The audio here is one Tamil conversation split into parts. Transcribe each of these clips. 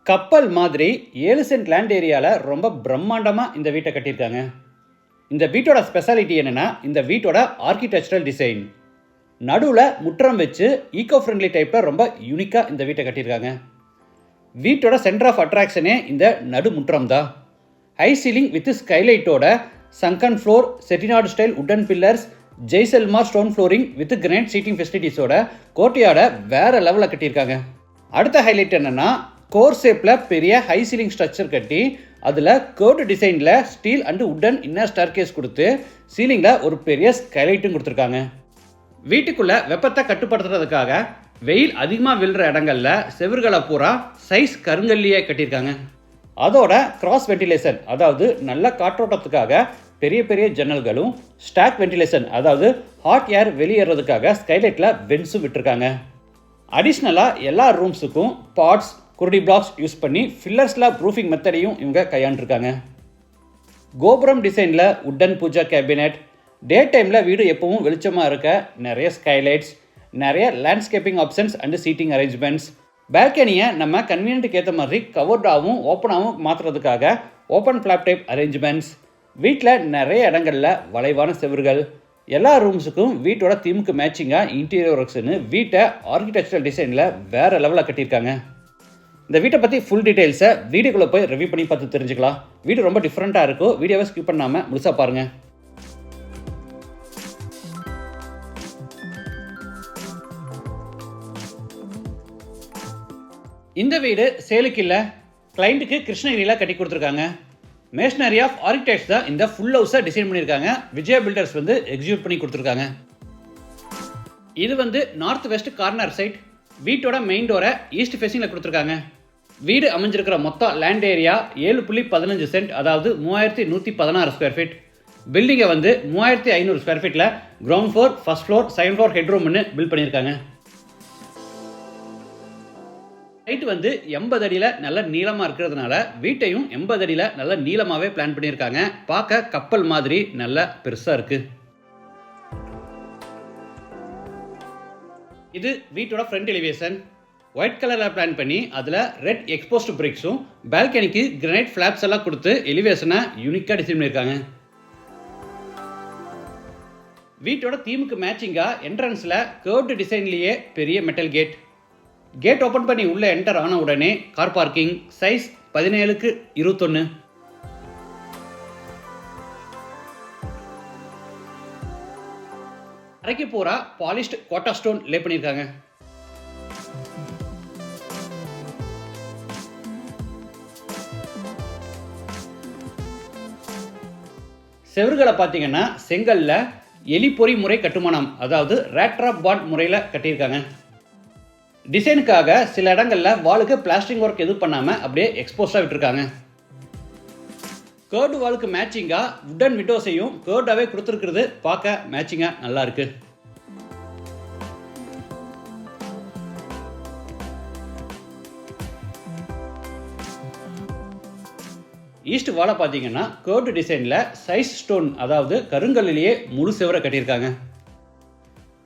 கப்பல் மாதிரி 7 சென்ட் லேண்ட் ஏரியாவில் ரொம்ப பிரம்மாண்டமாக இந்த வீட்டை கட்டியிருக்காங்க. இந்த வீட்டோட ஸ்பெஷாலிட்டி என்னென்னா, இந்த வீட்டோட ஆர்கிடெக்சரல் டிசைன். நடுவில் முற்றம் வச்சு ஈகோ ஃப்ரெண்ட்லி டைப்பில் ரொம்ப யூனிக்காக இந்த வீட்டை கட்டியிருக்காங்க. வீட்டோட சென்டர் ஆஃப் அட்ராக்ஷனே இந்த நடு முற்றம் தான். ஹை சீலிங் வித் ஸ்கைலைட்டோட சங்கன் floor, Chettinad style wooden pillars, Jaisalmer stone flooring with granite seating ஃபெசிலிட்டிஸோட கோட்டையாட வேற லெவலில் கட்டியிருக்காங்க. அடுத்த ஹைலைட் என்னென்னா, கோர் ஷேப்பில் பெரிய ஹை சீலிங் ஸ்ட்ரக்சர் கட்டி அதில் கர்வ்டு டிசைனில் steel and wooden inner staircase கொடுத்து சீலிங்கில் ஒரு பெரிய ஸ்கைலைட்டும் கொடுத்துருக்காங்க. வீட்டுக்குள்ளே வெப்பத்தை கட்டுப்படுத்துறதுக்காக வெயில் அதிகமாக விழுற இடங்களில் செவர்களை பூரா சைஸ் கருங்கல்லியே கட்டியிருக்காங்க. அதோட கிராஸ் வென்டிலேஷன், அதாவது நல்ல காற்றோட்டத்துக்காக பெரிய பெரிய ஜன்னல்களும், ஸ்டாக் வென்டிலேஷன், அதாவது ஹாட் ஏர் வெளியேறதுக்காக ஸ்கைலைட்டில் வென்ஸும் விட்டுருக்காங்க. அடிஷ்னலாக எல்லா ரூம்ஸுக்கும் பாட்ஸ், குருடி பிளாக்ஸ் யூஸ் பண்ணி ஃபில்லர்ஸில் ப்ரூஃபிங் மெத்தடையும் இவங்க கையாண்டுருக்காங்க. கோபுரம் டிசைனில் உட்டன் பூஜா கேபினெட், டே டைமில் வீடு எப்பவும் வெளிச்சமாக இருக்க நிறைய ஸ்கைலைட்ஸ், நிறைய landscaping options and seating arrangements, பால்கனியை நம்ம கன்வீனியன்ட்டுக்கு ஏற்ற மாதிரி கவர்டாகவும் ஓப்பனாகவும் மாற்றுறதுக்காக ஓப்பன் ஃப்ளாப் டைப் அரேஞ்ச்மெண்ட்ஸ், வீட்டில் நிறைய இடங்களில் வளைவான செவர்கள், எல்லா ரூம்ஸுக்கும் வீட்டோட தீமுக்கு மேட்சிங்காக இன்டீரியர் ஒர்க்ஸ்னு வீட்டை ஆர்கிடெக்சரல் டிசைனில் வேறு லெவலில் கட்டியிருக்காங்க. இந்த வீட்டை பற்றி ஃபுல் டீட்டெயில்ஸை வீடியோக்குள்ளே போய் ரிவ்யூ பண்ணி பார்த்து தெரிஞ்சுக்கலாம். வீடியோ ரொம்ப டிஃப்ரெண்ட்டாக இருக்கும். வீடியோவை ஸ்கிப் பண்ணாமல் முழுசாக பாருங்கள். இந்த வீடு சேலுக்கு இல்லை, கிளைண்ட்டுக்கு கிருஷ்ணகிரியில் கட்டி கொடுத்துருக்காங்க. மேஷனரி ஆஃப் ஆர்கிடெக்ட்ஸ் தான் இந்த ஃபுல் ஹவுஸை டிசைன் பண்ணியிருக்காங்க. விஜயா பில்டர்ஸ் எக்ஸிக்யூட் பண்ணி கொடுத்துருக்காங்க. இது நார்த் வெஸ்ட் கார்னர் சைட். வீட்டோட மெயின் டோரை ஈஸ்ட் ஃபேஸிங்கில் கொடுத்துருக்காங்க. வீடு அமைஞ்சிருக்கிற மொத்தம் லேண்ட் ஏரியா 7.15 சென்ட், அதாவது 3116 ஸ்கொயர் ஃபீட். பில்டிங்கை 3500 ஸ்கொயர் ஃபீட்டில் ground floor, first floor, second floor ஹெட்ரூம்னு பில்ட் பண்ணியிருக்காங்க. ஹைட் 80 அடியில் நல்ல நீளமாக இருக்கிறதுனால வீட்டையும் 80 அடியில் நல்ல நீளமாகவே பிளான் பண்ணியிருக்காங்க. பார்க்க கப்பல் மாதிரி நல்ல பெருசாக இருக்குது. இது வீட்டோட ஃப்ரண்ட் எலிவேஷன். ஒயிட் கலரில் பிளான் பண்ணி அதில் ரெட் எக்ஸ்போஸ்ட் பிரிக்ஸும் பால்கனிக்கு கிரானைட் ஃப்ளாப்ஸ் எல்லாம் கொடுத்து எலிவேஷனை யூனிக்காக டிசைன் பண்ணியிருக்காங்க. வீட்டோட தீமுக்கு மேட்சிங்காக என்ட்ரன்ஸில் கர்வ்டு டிசைன்லேயே பெரிய மெட்டல் கேட். கேட் ஓப்பன் பண்ணி உள்ளே என்டர் ஆன உடனே கார் பார்க்கிங், சைஸ் 17x21. அரைக்கு பூரா பாலிஷ்ட் கோட்டா ஸ்டோன் லே பண்ணியிருக்காங்க. செவர்களை பார்த்தீங்கன்னா செங்கல்ல எலிப்பொறி முறை கட்டுமானம், அதாவது ரேட்ராப் பாண்ட் முறையில் கட்டியிருக்காங்க. டிசைனுக்காக சில இடங்களில் வாலுக்கு பிளாஸ்டிங் ஒர்க் எதுவும் பண்ணாமல் அப்படியே எக்ஸ்போஸ்டாக விட்டுருக்காங்க. கேர்டு வாலுக்கு மேட்சிங்காக உட்டன் விண்டோஸையும் கேர்டாகவே கொடுத்துருக்கிறது பார்க்க மேட்சிங்காக நல்லா இருக்கு. ஈஸ்ட் வாலை பார்த்தீங்கன்னா கேர்டு டிசைனில் சைஸ் ஸ்டோன், அதாவது கருங்கல்லிலேயே முழு செவரை கட்டியிருக்காங்க.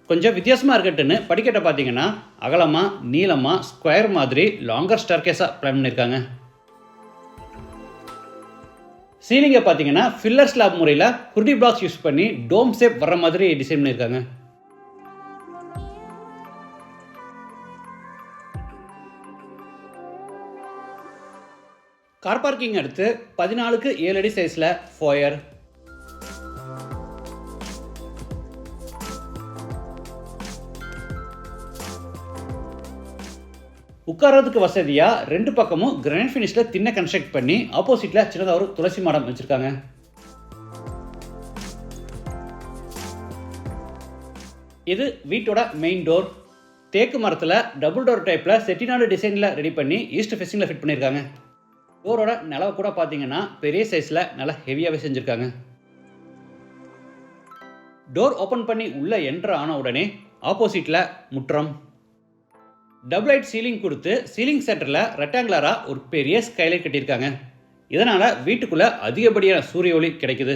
கொஞ்சம் வித்தியாசமாக இருக்கட்டுன்னு படிக்கட்டை பார்த்தீங்கன்னா அகலமாக நீளமாக ஸ்கொயர் மாதிரி லாங்கர் ஸ்டார்கேஸாக பிளான் பண்ணியிருக்காங்க. சீலிங்கை பார்த்தீங்கன்னா ஃபில்லர் ஸ்லாப் முறையில் குருடி பிளாக்ஸ் யூஸ் பண்ணி டோம் ஷேப் வர்ற மாதிரி டிசைன் பண்ணியிருக்காங்க. கார் பார்க்கிங் அடுத்து 14x7 அடி சைஸில் ஃபோயர். உட்கார்றதுக்கு வசதியாக 2 பக்கமும் கிரானைட் ஃபினிஷில் தின்ன கன்ஸ்ட்ரக்ட் பண்ணி ஆப்போசிட்டில் சின்னதாக ஒரு துளசி மாடம் வச்சுருக்காங்க. இது வீட்டோட மெயின் டோர். தேக்கு மரத்தில் டபுள் டோர் டைப்பில் செட்டிநாடு டிசைனில் ரெடி பண்ணி ஈஸ்ட் ஃபேஸிங்கில் ஃபிட் பண்ணியிருக்காங்க. டோரோட நிலவை கூட பார்த்தீங்கன்னா பெரிய சைஸில் நல்லா ஹெவியாகவே செஞ்சுருக்காங்க. டோர் ஓப்பன் பண்ணி உள்ளே என்ட்ரு ஆன உடனே ஆப்போசிட்டில் முற்றம். டபுள் ஹைட் சீலிங் கொடுத்து சீலிங் சென்டரில் ரெக்டாங்குலராக ஒரு பெரிய ஸ்கைலைட் கட்டியிருக்காங்க. இதனால் வீட்டுக்குள்ளே அதிகப்படியான சூரிய ஒளி கிடைக்குது.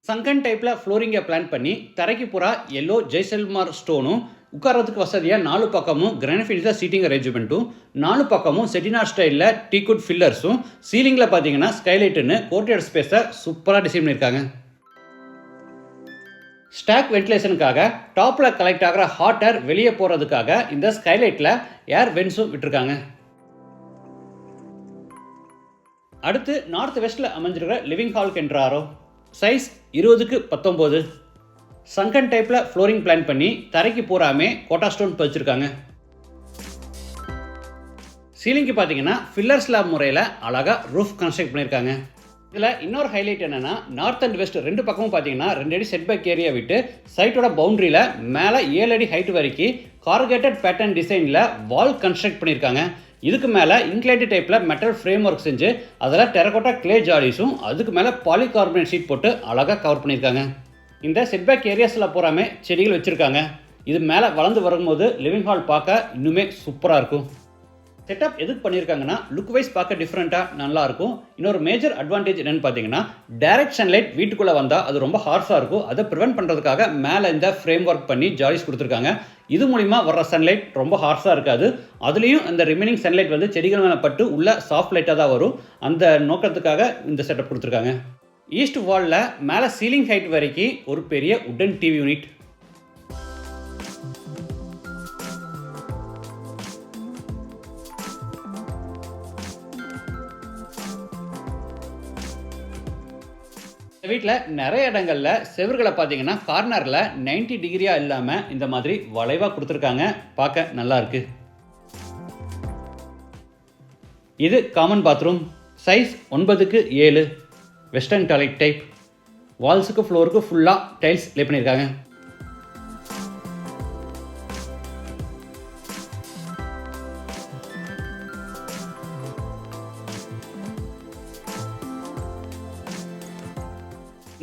சங்கன் டைப்பில் ஃப்ளோரிங்கை பிளான் பண்ணி தரைக்கு பூரா எல்லோ ஜெய்சல்மார் ஸ்டோனும் உட்கார்றதுக்கு வசதியாக 4 பக்கமும் கிரானைட் தான் சீட்டிங் அரேஞ்ச்மெண்ட்டும், 4 பக்கமும் செட்டிநாட் ஸ்டைலில் டீக்குட் ஃபில்லர்ஸும், சீலிங்கில் பார்த்தீங்கன்னா ஸ்கைலைட்டுன்னு கோர்ட்யார்ட் ஸ்பேஸை சூப்பராக டிசைன் பண்ணியிருக்காங்க. ஸ்டாக் வென்டிலேஷனுக்காக டாப்பில் கலெக்ட் ஆகிற ஹாட் ஏர் வெளியே போகிறதுக்காக இந்த ஸ்கைலைட்டில் ஏர் வென்ட்ஸும் விட்டுருக்காங்க. அடுத்து நார்த் வெஸ்ட்டில் அமைஞ்சிருக்கிற லிவிங் ஹால் கென்றாரோ. Size 20x19. சங்கன் டைப்பில் ஃப்ளோரிங் பிளான் பண்ணி தரைக்கு பூராமே கோட்டா ஸ்டோன் பதிச்சிருக்காங்க. சீலிங்க்கு பார்த்தீங்கன்னா ஃபில்லர் ஸ்லாப் முறையில் அழகாக ரூஃப் கன்ஸ்ட்ரக்ட் பண்ணியிருக்காங்க. இதில் இன்னொரு ஹைலைட் என்னென்னா, நார்த் அண்ட் வெஸ்ட் 2 பக்கமும் பார்த்தீங்கன்னா 2 அடி செட்பேக் ஏரியா விட்டு சைட்டோட பவுண்டரியில் மேலே 7 அடி ஹைட் வரைக்கும் கார்கேட்டட் பேட்டர்ன் டிசைனில் வால் கன்ஸ்ட்ரக்ட் பண்ணியிருக்காங்க. இதுக்கு மேலே இன்க்ளைடு டைப்பில் மெட்டல் ஃப்ரேம் ஒர்க் செஞ்சு அதில் டெரகோட்டா கிளே ஜாடிஸும் அதுக்கு மேலே பாலிகார்பனேட் ஷீட் போட்டு அழகாக கவர் பண்ணியிருக்காங்க. இந்த செட்பேக் ஏரியாஸில் பூராமே செடிகள் வச்சுருக்காங்க. இது மேலே வளர்ந்து வரும்போது லிவிங் ஹால் பார்க்க இன்னுமே சூப்பராக இருக்கும். செட்டப் எதுக்கு பண்ணியிருக்காங்கன்னா, லுக் வைஸ் பார்க்க டிஃப்ரெண்ட்டாக நல்லாயிருக்கும். இன்னொரு மேஜர் அட்வான்டேஜ் என்னென்னு பார்த்தீங்கன்னா, டைரக்ட் சன்லைட் வீட்டுக்குள்ளே வந்தால் அது ரொம்ப ஹார்ஸாக இருக்கும். அதை ப்ரிவென்ட் பண்ணுறதுக்காக மேலே இந்த ஃப்ரேம் ஒர்க் பண்ணி ஜாலிஸ் கொடுத்துருக்காங்க. இது மூலிமா வர்ற சன்லைட் ரொம்ப ஹார்ஸாக இருக்காது. அதுலேயும் அந்த ரிமைனிங் சன்லைட் வந்து செடிகள் மேலே பட்டு உள்ள சாஃப்ட் லைட்டாக தான் வரும். அந்த நோக்கத்துக்காக இந்த செட்டப் கொடுத்துருக்காங்க. ஈஸ்ட் வாலில் மேலே சீலிங் ஹைட் வரைக்கும் ஒரு பெரிய உட்டன் டிவி யூனிட். வீட்டில் நிறைய இடங்களில் செவர்களை பார்த்தீங்கன்னா கார்னரில் 90 டிகிரியாக இல்லாமல் இந்த மாதிரி வளைவாக கொடுத்துருக்காங்க. பார்க்க நல்லா இருக்கு. இது common bathroom. Size 9x7. Western toilet type. வால்ஸுக்கு ஃப்ளோருக்கு ஃபுல்லாக டைல்ஸ் லே பண்ணியிருக்காங்க.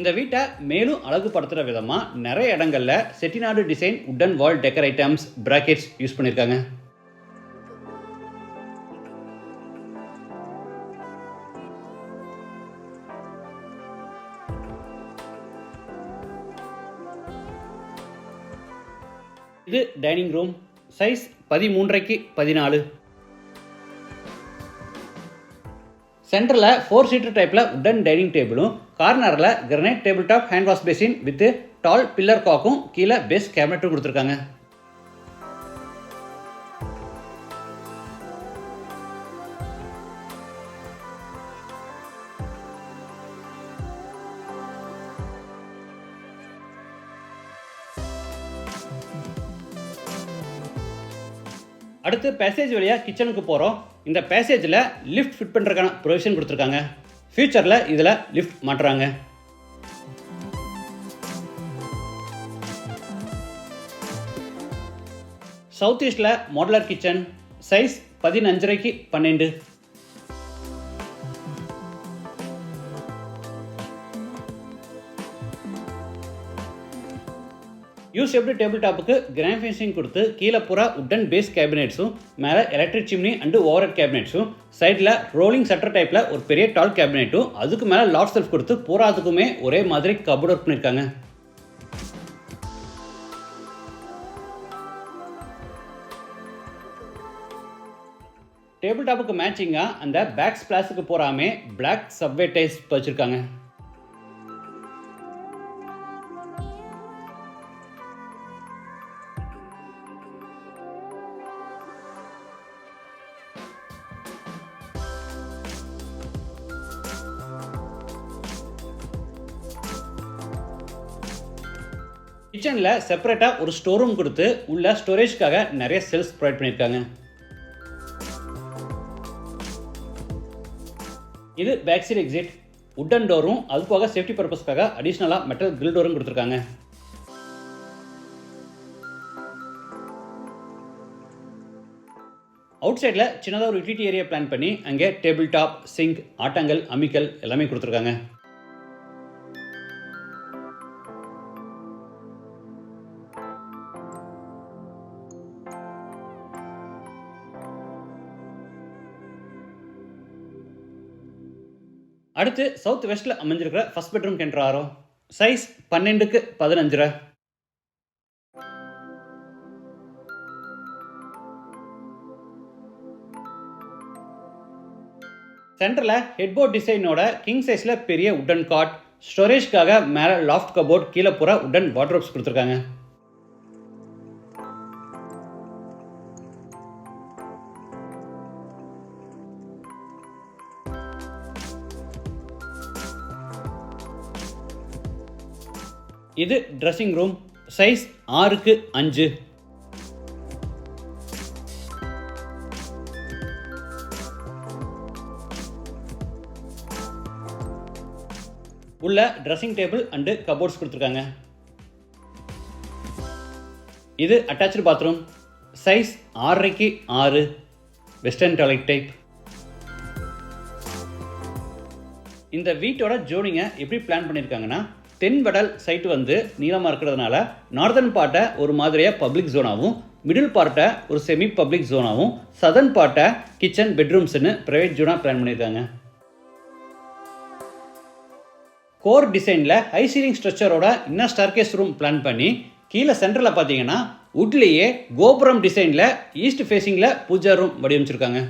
இந்த வீட்டை மேலும் அழகுபடுத்துகிற விதமாக நிறைய இடங்களில் செட்டிநாடு டிசைன் உட்டன் வால் டெக்கர் ஐட்டம்ஸ், பிராக்கெட்ஸ் யூஸ் பண்ணியிருக்காங்க. இது டைனிங் ரூம். Size 13x14. சென்டரில் 4 சீட்டர் டைப்பில் உட்டன் டைனிங் டேபிளும், கார்னரில் granite table top hand wash basin with tall pillar காக்கும் கீழே பேஸ் கேபினட்டும் கொடுத்துருக்காங்க. அடுத்து பேசேஜ் வழியாக கிச்சனுக்கு போகிறோம். இந்த பேசேஜில் லிஃப்ட் ஃபிட் பண்ணுறதுக்கான ப்ரொவிஷன் கொடுத்துருக்காங்க. ஃபியூச்சரில் இதில் லிஃப்ட் மாட்டுறாங்க. சவுத் ஈஸ்டில் modular kitchen. Size 15x12. U shaped table டாப்புக்கு கிராண்ட் ஃபினிஷிங் கொடுத்து கீழே பூரா உட்டன் பேஸ் கேபினெட்ஸும், மேலே electric chimney and over head கேபினெட்ஸும், சைடில் ரோலிங் சட்டர் டைப்பில் ஒரு பெரிய டால் கேபினெட்டும், அதுக்கு மேலே லாட் செல்ஃப் கொடுத்து பூராத்துக்குமே ஒரே மாதிரி கபோர்ட் ஒர்க் பண்ணியிருக்காங்க. டேபிள் டாப்புக்கு மேட்சிங்காக அந்த பேக் ஸ்பிளாஸுக்கு போகாமே பிளாக் சப்வே டைல்ஸ் வச்சுருக்காங்க. கிச்சனில் செப்பரேட்டாக ஒரு ஸ்டோர் ரூம் கொடுத்து உள்ள ஸ்டோரேஜ்க்காக நிறைய செல்ஸ் ப்ரொவைட் பண்ணியிருக்காங்க. இது பேக் சைடு எக்ஸிட். உட்டன் டோரும் அது போக சேஃப்டி பர்பஸ்க்காக அடிஷ்னலாக மெட்டல் கிரில் டோரும் கொடுத்துருக்காங்க. அவுட் சைடில் சின்னதாக ஒரு யூட்டிலிட்டி ஏரியா பிளான் பண்ணி அங்கே டேபிள் டாப், சிங்க், ஆட்டாங்கல், அமிக்கல் எல்லாமே கொடுத்துருக்காங்க. அடுத்து சவுத் வெஸ்ட்டில் அமைஞ்சிருக்கிற ஃபர்ஸ்ட் பெட்ரூம் கென்றாரோ. Size 12x15. சென்டரில் ஹெட்போர்ட் டிசைனோட கிங் சைஸில் பெரிய உட்டன் காட், ஸ்டோரேஜ்க்காக மேலே லாஃப்ட் கபோர்ட், கீழே பூரா உட்டன் வார்ட்ரோப்ஸ் கொடுத்துருக்காங்க. இது ட்ரெஸ்ஸிங் ரூம், சைஸ் 6x5. உள்ள ட்ரெஸ்ஸிங் டேபிள் அண்டு கபோர்ட்ஸ் கொடுத்துருக்காங்க. இது attach bathroom, size 6x6, western toilet type. இந்த வீட்டோட ஜோனிங்கை எப்படி பிளான் பண்ணியிருக்காங்கன்னா, தென்வடல் சைட் வந்து நீளமாக இருக்கிறதுனால நார்தர்ன் பார்ட்டை ஒரு மாதிரியாக பப்ளிக் ஜோனாகவும், மிடில் பார்ட்டை ஒரு செமி பப்ளிக் ஜோனாகவும், சதர்ன் பார்ட்டை கிச்சன் பெட்ரூம்ஸ்னு ப்ரைவேட் ஜோனாக பிளான் பண்ணியிருக்காங்க. கோர் டிசைனில் ஹை சீலிங் ஸ்ட்ரக்சரோட இன்னர் ஸ்டார்கேஸ் ரூம் பிளான் பண்ணி, கீழே சென்டரில் பார்த்தீங்கன்னா உட்லேயே கோபுரம் டிசைனில் ஈஸ்ட் ஃபேஸிங்கில் பூஜா ரூம் வடிவமைச்சிருக்காங்க.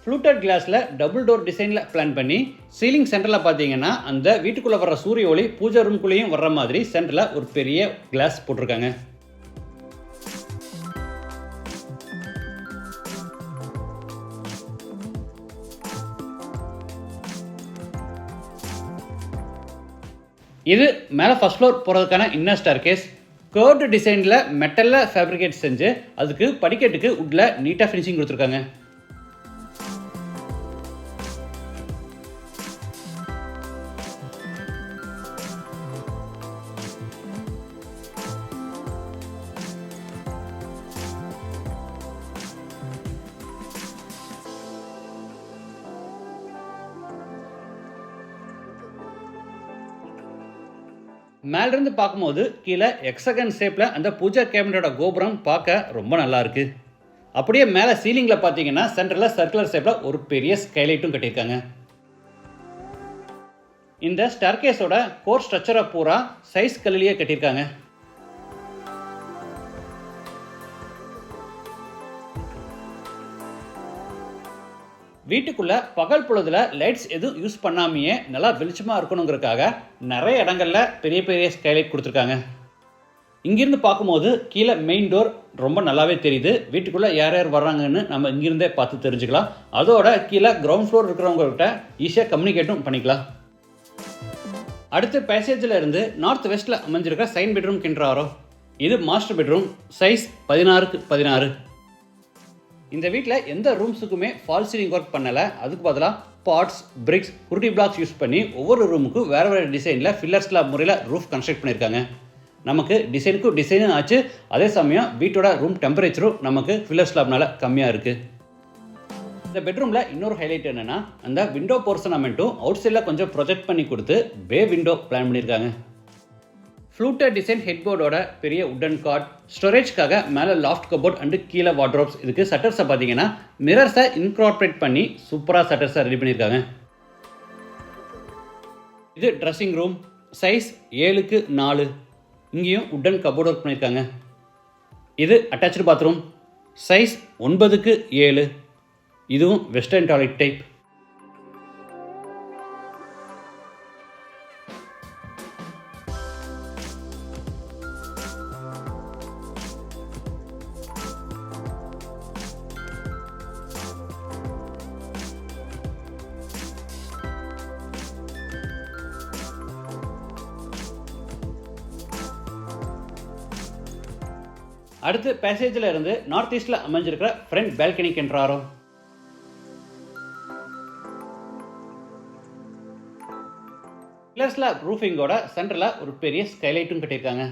ஃப்ளூட்டட் கிளாஸில் டபுள் டோர் டிசைனில் பிளான் பண்ணி, சீலிங் சென்டரில் பார்த்தீங்கன்னா அந்த வீட்டுக்குள்ளே வர்ற சூரிய ஒளி பூஜா ரூம்குள்ளேயும் வர்ற மாதிரி சென்டரில் ஒரு பெரிய கிளாஸ் போட்டிருக்காங்க. இது மேலே ஃபர்ஸ்ட் ஃப்ளோர் போகிறதுக்கான இன்னர் ஸ்டார்கேஸ். கர்வ்டு டிசைனில் மெட்டலில் ஃபேப்ரிகேட் செஞ்சு அதுக்கு படிக்கட்டுக்கு உட்டில் நீட்டாக ஃபினிஷிங் கொடுத்துருக்காங்க. மேலிருந்து பார்க்கும்போது கீழே எக்ஸகன் ஷேப்பில் அந்த பூஜா கேபினட்டோட கோபுரம் பார்க்க ரொம்ப நல்லா இருக்கு. அப்படியே மேலே சீலிங்கில் பார்த்தீங்கன்னா சென்டரில் சர்க்குலர் ஷேப்பில் ஒரு பெரிய ஸ்கைலைட்டும் கட்டியிருக்காங்க. இந்த ஸ்டார்கேஸோட கோர் ஸ்ட்ரக்சரை பூரா சைஸ் கல்லிலேயே கட்டியிருக்காங்க. வீட்டுக்குள்ள பகல் பொழுதுல லைட்ஸ் எதுவும் யூஸ் பண்ணாமையே நல்லா வெளிச்சமாக இருக்கணுங்கிறதுக்காக நிறைய இடங்கள்ல பெரிய பெரிய ஸ்கைலைட் கொடுத்துருக்காங்க. இங்கிருந்து பார்க்கும்போது கீழே மெயின் டோர் ரொம்ப நல்லாவே தெரியுது. வீட்டுக்குள்ள யார் யார் வர்றாங்கன்னு நம்ம இங்கிருந்தே பார்த்து தெரிஞ்சுக்கலாம். அதோட கீழே கிரவுண்ட் ஃப்ளோர் இருக்கிறவங்ககிட்ட ஈஸியாக கம்யூனிகேட்டும் பண்ணிக்கலாம். அடுத்து பேசேஜில் இருந்து நார்த் வெஸ்ட்டில் அமைஞ்சிருக்க சைன் பெட்ரூம் கின்றாரோ. இது மாஸ்டர் பெட்ரூம், சைஸ் 16x16. இந்த வீட்டில் எந்த ரூம்ஸுக்குமே ஃபால் சீலிங் ஒர்க் பண்ணலை. அதுக்கு பதிலாக பாட்ஸ், பிரிக்ஸ், குருட்டி பிளாக்ஸ் யூஸ் பண்ணி ஒவ்வொரு ரூமுக்கும் வேறு வேறு டிசைனில் ஃபில்லர் ஸ்லாப் முறையில் ரூஃப் கன்ஸ்ட்ரக்ட் பண்ணியிருக்காங்க. நமக்கு டிசைனுக்கும் டிசைனும் ஆச்சு, அதே சமயம் வீட்டோட ரூம் டெம்பரேச்சரும் நமக்கு ஃபில்லர் ஸ்லாப்னால கம்மியாக இருக்குது. இந்த பெட்ரூமில் இன்னொரு ஹைலைட் என்னென்னா, அந்த விண்டோ போர்ஷனை மட்டும் அவுட் சைடில் கொஞ்சம் ப்ரொஜெக்ட் பண்ணி கொடுத்து பே விண்டோ பிளான் பண்ணியிருக்காங்க. ஃப்ளூட்டட் டிசைன் ஹெட்போர்டோட பெரிய உட்டன் காட், ஸ்டோரேஜ்க்காக மேலே லாஃப்ட் கபோர்ட் அண்டு கீழே வார்ட்ரோப்ஸ். இதுக்கு சட்டர்ஸை பார்த்தீங்கன்னா மிரர்ஸை இன்கார்பரேட் பண்ணி சூப்பராக சட்டர்ஸை ரெடி பண்ணியிருக்காங்க. இது ட்ரெஸ்ஸிங் ரூம், சைஸ் 7x4. இங்கேயும் உட்டன் கபோர்ட் ஒர்க் பண்ணியிருக்காங்க. இது அட்டாச்சு பாத்ரூம், சைஸ் 9x7. இதுவும் வெஸ்டர்ன் டாய்லெட் டைப். அடுத்து பேசேஜில் இருந்து நார்த் ஈஸ்டில் அமைஞ்சிருக்கிற ஃப்ரண்ட் பால்கனி கென்றாரோ. பில்லர்ஸ்ல ரூஃபிங்கோட சென்டரில் ஒரு பெரிய ஸ்கைலைட்டும் கட்டியிருக்காங்க.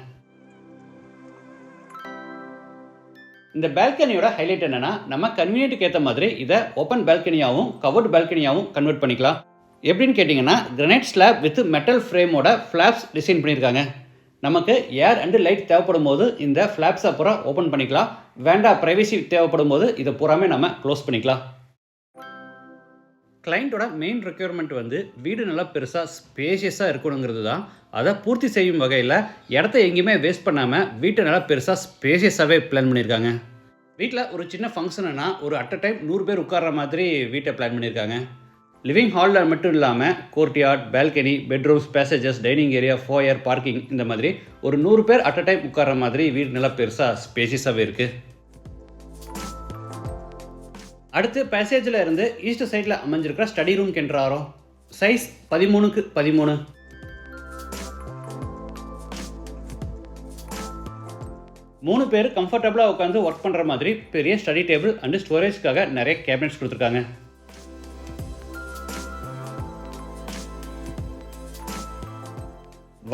இந்த பால்கனியோட ஹைலைட் என்னன்னா, நம்ம கன்வீனியன்ட்டுக்கு ஏற்ற மாதிரி இதை ஓப்பன் பால்கனியாகவும் கவர்டு பால்கனியாகவும் கன்வெர்ட் பண்ணிக்கலாம். எப்படின்னு கேட்டிங்கன்னா, கிரனைட் ஸ்லாப் வித் மெட்டல் ஃப்ரேமோட ஃப்ளாப்ஸ் டிசைன் பண்ணியிருக்காங்க. நமக்கு ஏர் அண்டு லைட் தேவைப்படும் போது இந்த ஃப்ளாப்ஸை பூரா ஓப்பன் பண்ணிக்கலாம். வேண்டாம் ப்ரைவசி தேவைப்படும் போது இதை பூராமே நம்ம க்ளோஸ் பண்ணிக்கலாம். கிளைண்ட்டோட மெயின் ரெக்யர்மெண்ட் வந்து வீடு நல்லா பெருசாக ஸ்பேஷியஸாக இருக்கணுங்கிறது தான். அதை பூர்த்தி செய்யும் வகையில் இடத்த எங்கேயுமே வேஸ்ட் பண்ணாமல் வீட்டை நல்லா பெருசாக ஸ்பேஷியஸாகவே பிளான் பண்ணியிருக்காங்க. வீட்டில் ஒரு சின்ன ஃபங்க்ஷனுன்னா ஒரு அட் அ டைம் 100 பேர் உட்கார்ற மாதிரி வீட்டை பிளான் பண்ணியிருக்காங்க. லிவிங் ஹாலில் மட்டும் இல்லாமல் courtyard, balcony, bedrooms, passages, dining area, foyer, parking இந்த மாதிரி ஒரு 100 பேர் அட் அ டைம் உட்கார்ற மாதிரி வீடு நல்லா பெருசாக ஸ்பேஷியஸாகவே இருக்குது. அடுத்து பேசேஜில் இருந்து ஈஸ்ட் சைடில் அமைஞ்சிருக்கிற ஸ்டடி ரூம் கென்றாரோ சைஸ் 13x13. 3 பேர் கம்ஃபர்டபுளாக உட்காந்து ஒர்க் பண்ணுற மாதிரி பெரிய ஸ்டடி டேபிள் அண்ட் ஸ்டோரேஜ்க்காக நிறைய கேபினட்ஸ் கொடுத்துருக்காங்க.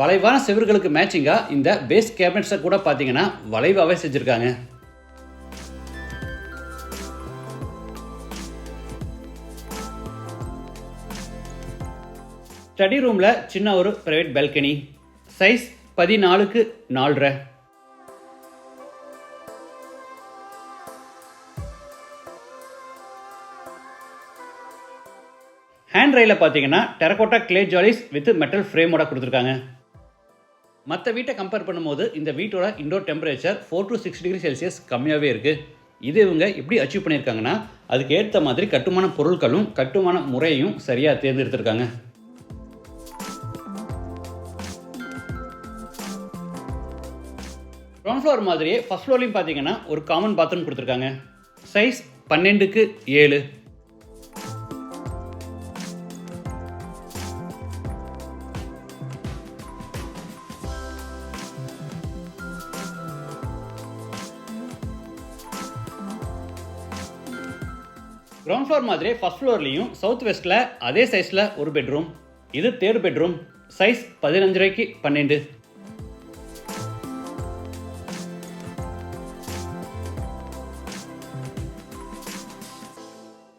வளைவான செவர்களுக்கு மேட்சிங்காக இந்த பேஸ் கேபினட்ஸை கூட பார்த்தீங்கன்னா வளைவாகவே செஞ்சுருக்காங்க. ஸ்டடி ரூமில் சின்ன ஒரு private balcony size 14x4. Hand ரயிலில் பார்த்தீங்கன்னா terracotta clay jalis with metal ஃப்ரேமோட கொடுத்துருக்காங்க. மற்ற வீட்டை கம்பேர் பண்ணும்போது இந்த வீட்டோட indoor temperature 4 to 6 degree Celsius கம்மியாகவே இருக்குது. இது இவங்க எப்படி அச்சீவ் பண்ணியிருக்காங்கன்னா அதுக்கு ஏற்ற மாதிரி கட்டுமான பொருட்களும் கட்டுமான முறையும் சரியாக தேர்ந்தெடுத்திருக்காங்க. கிரவுண்ட் ஃப்ளோர் மாதிரியே ஃபர்ஸ்ட் ஃப்ளோர்லையும் பார்த்தீங்கன்னா ஒரு காமன் பாத்ரூம் கொடுத்துருக்காங்க. Size 12x7. கிரவுண்ட் ஃப்ளோர் மாதிரியே ஃபர்ஸ்ட் ஃப்ளோர்லையும் சவுத் வெஸ்ட்டில் அதே சைஸில் ஒரு பெட்ரூம். இது third bedroom. Size 15x12.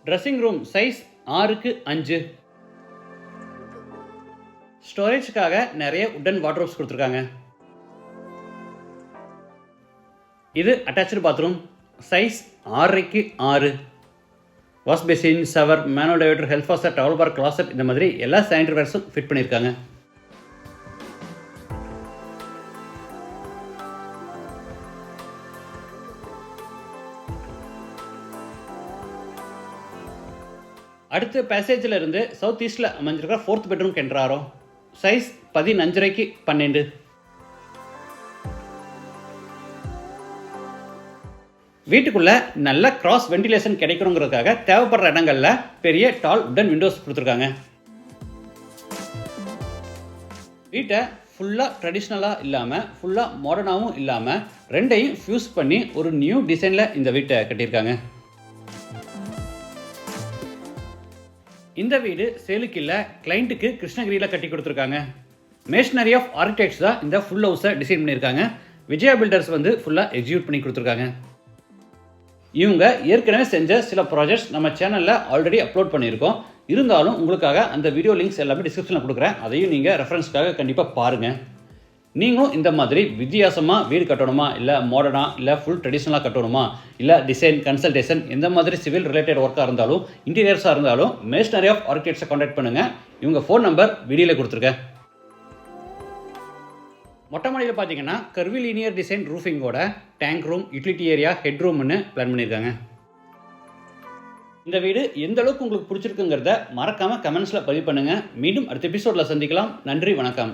Dressing room size 6x5. ஸ்டோரேஜ்க்காக நிறைய உட்டன் வார்ட்ரோப்ஸ் கொடுத்துருக்காங்க. இது attach bathroom. Size 6x6. Wash basin, shower, manual diverter, health faucet, towel bar, closet இந்த மாதிரி எல்லா சானிட்டரி வேர்ஸும் ஃபிட் பண்ணியிருக்காங்க. அடுத்து பேசேஜில் இருந்து சவுத் ஈஸ்டில் அமைஞ்சிருக்கிற 4th பெட்ரூம் கென்றாரோ சைஸ் 15x12. வீட்டுக்குள்ள நல்ல கிராஸ் வென்டிலேஷன் கிடைக்கணுங்கிறதுக்காக தேவைப்படுற இடங்கள்ல பெரிய டால் உட்டன் விண்டோஸ் கொடுத்துருக்காங்க. வீட்டை ஃபுல்லாக ட்ரெடிஷ்னலாக இல்லாமல் ஃபுல்லாக மாடர்னாகவும் இல்லாமல் ரெண்டையும் ஃபியூஸ் பண்ணி ஒரு நியூ டிசைனில் இந்த வீட்டை கட்டியிருக்காங்க. இந்த வீடு சேலுக்கு இல்லை, கிளைண்ட்டுக்கு கிருஷ்ணகிரியில் கட்டி கொடுத்துருக்காங்க. மேஷனரி ஆஃப் ஆர்கிடெக்ட்ஸ் தான் இந்த ஃபுல் ஹவுஸை டிசைன் பண்ணியிருக்காங்க. விஜயா பில்டர்ஸ் வந்து ஃபுல்லாக எக்ஸிக்யூட் பண்ணி கொடுத்துருக்காங்க. இவங்க ஏற்கனவே செஞ்ச சில ப்ராஜெக்ட்ஸ் நம்ம சேனலில் ஆல்ரெடி அப்லோட் பண்ணியிருக்கோம். இருந்தாலும் உங்களுக்காக அந்த வீடியோ லிங்க்ஸ் எல்லாமே டிஸ்கிரிப்ஷனில் கொடுக்குறேன். அதையும் நீங்கள் ரெஃபரன்ஸ்க்காக கண்டிப்பாக பாருங்கள். நீங்களும் இந்த மாதிரி வித்தியாசமாக வீடு கட்டணுமா, இல்லை மாடர்னாக, இல்லை ஃபுல் ட்ரெடிஷ்னலாக கட்டணுமா, இல்லை டிசைன் கன்சல்டேஷன் எந்த மாதிரி சிவில் ரிலேட்டட் ஒர்க்காக இருந்தாலும் இன்டீரியர்ஸாக இருந்தாலும் மேஷனரி ஆஃப் ஆர்கிடெக்ட்ஸை கான்டாக்ட் பண்ணுங்கள். இவங்க ஃபோன் நம்பர் வீடியோவில் கொடுத்துருக்கேன். மொட்டை மாடியில் பார்த்தீங்கன்னா கர்விலீனியர் டிசைன் ரூஃபிங்கோட tank room, utility area, head ரூம்னு பிளான் பண்ணியிருக்காங்க. இந்த வீடு எந்த அளவுக்கு உங்களுக்கு பிடிச்சிருக்குங்கிறத மறக்காமல் கமெண்ட்ஸில் பதிவு பண்ணுங்கள். மீண்டும் அடுத்த எபிசோடில் சந்திக்கலாம். நன்றி, வணக்கம்.